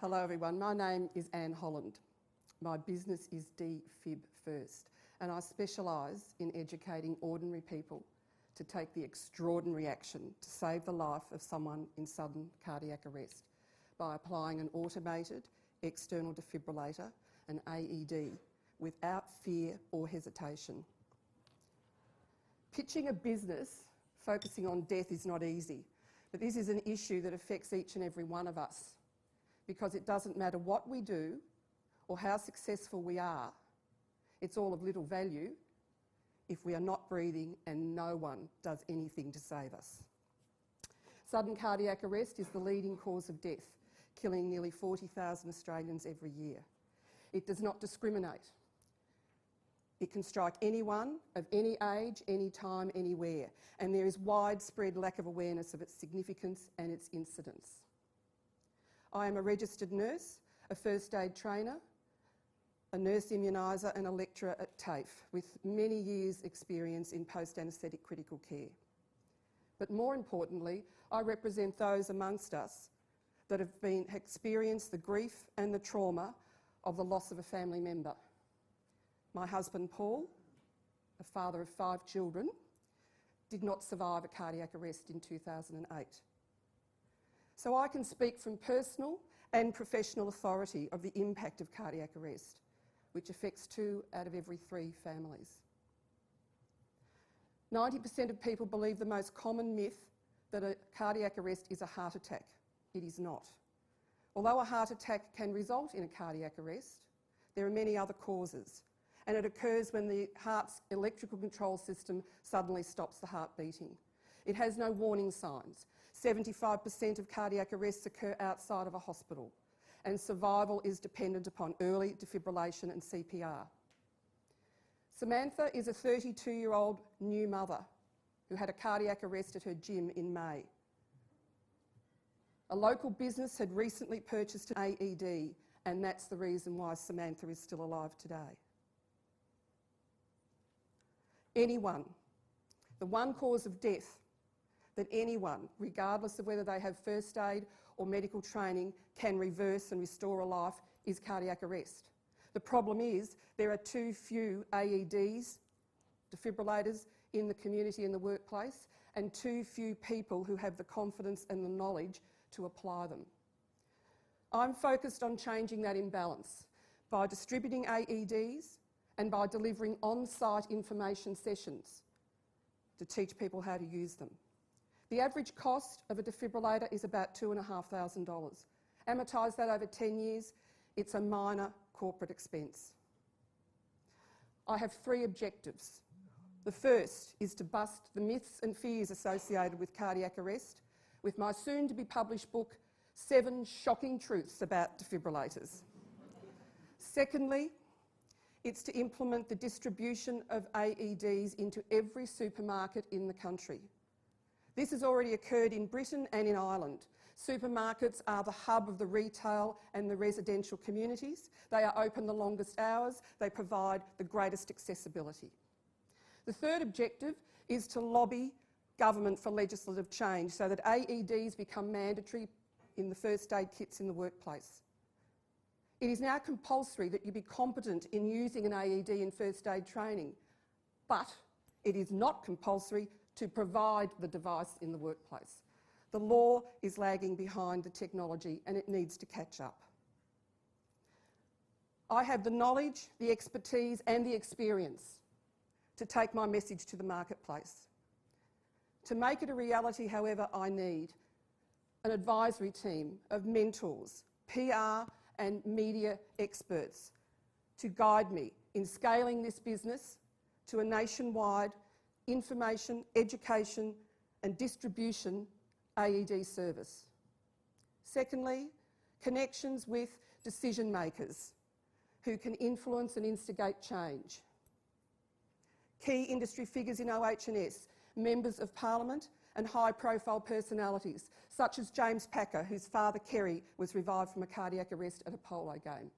Hello everyone, my name is Holland. My business is DFib First and I specialise in educating ordinary people to take the extraordinary action to save the life of someone in sudden cardiac arrest by applying an automated external defibrillator, an AED, without fear or hesitation. Pitching a business focusing on death is not easy, but this is an issue that affects each and every one of us, because it doesn't matter what we do or how successful we are, it's all of little value if we are not breathing and no one does anything to save us. Sudden cardiac arrest is the leading cause of death, killing nearly 40,000 Australians every year. It does not discriminate. It can strike anyone of any age, any time, anywhere, and there is widespread lack of awareness of its significance and its incidence. I am a registered nurse, a first aid trainer, a nurse immuniser and a lecturer at TAFE with many years' experience in post-anaesthetic critical care. But more importantly, I represent those amongst us that have experienced the grief and the trauma of the loss of a family member. My husband Paul, a father of 5 children, did not survive a cardiac arrest in 2008. So I can speak from personal and professional authority of the impact of cardiac arrest, which affects 2 out of every 3 families. 90% of people believe the most common myth that a cardiac arrest is a heart attack. It is not. Although a heart attack can result in a cardiac arrest, there are many other causes, and it occurs when the heart's electrical control system suddenly stops the heart beating. It has no warning signs. 75% of cardiac arrests occur outside of a hospital, and survival is dependent upon early defibrillation and CPR. Samantha is a 32-year-old new mother who had a cardiac arrest at her gym in May. A local business had recently purchased an AED, and that's the reason why Samantha is still alive today. Anyone, the one cause of death that anyone, regardless of whether they have first aid or medical training, can reverse and restore a life is cardiac arrest. The problem is there are too few AEDs, defibrillators, in the community and the workplace, and too few people who have the confidence and the knowledge to apply them. I'm focused on changing that imbalance by distributing AEDs and by delivering on-site information sessions to teach people how to use them. The average cost of a defibrillator is about $2,500. Amortise that over 10 years, it's a minor corporate expense. I have 3 objectives. The first is to bust the myths and fears associated with cardiac arrest with my soon-to-be published book, 7 Shocking Truths About Defibrillators. Secondly, it's to implement the distribution of AEDs into every supermarket in the country. This has already occurred in Britain and in Ireland. Supermarkets are the hub of the retail and the residential communities. They are open the longest hours. They provide the greatest accessibility. The third objective is to lobby government for legislative change so that AEDs become mandatory in the first aid kits in the workplace. It is now compulsory that you be competent in using an AED in first aid training, but it is not compulsory to provide the device in the workplace. The law is lagging behind the technology and it needs to catch up. I have the knowledge, the expertise and the experience to take my message to the marketplace. To make it a reality, however, I need an advisory team of mentors, PR and media experts to guide me in scaling this business to a nationwide information, education and distribution AED service. Secondly, connections with decision makers who can influence and instigate change. Key industry figures in OH&S, members of Parliament and high-profile personalities such as James Packer, whose father Kerry was revived from a cardiac arrest at a polo game.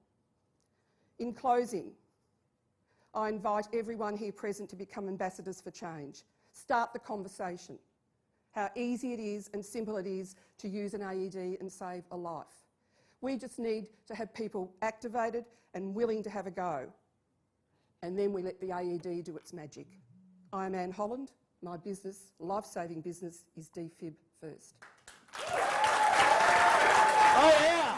In closing, I invite everyone here present to become ambassadors for change. Start the conversation. How easy it is and simple it is to use an AED and save a life. We just need to have people activated and willing to have a go. And then we let the AED do its magic. I'm Anne Holland. My business, life-saving business, is Defib First. Oh yeah!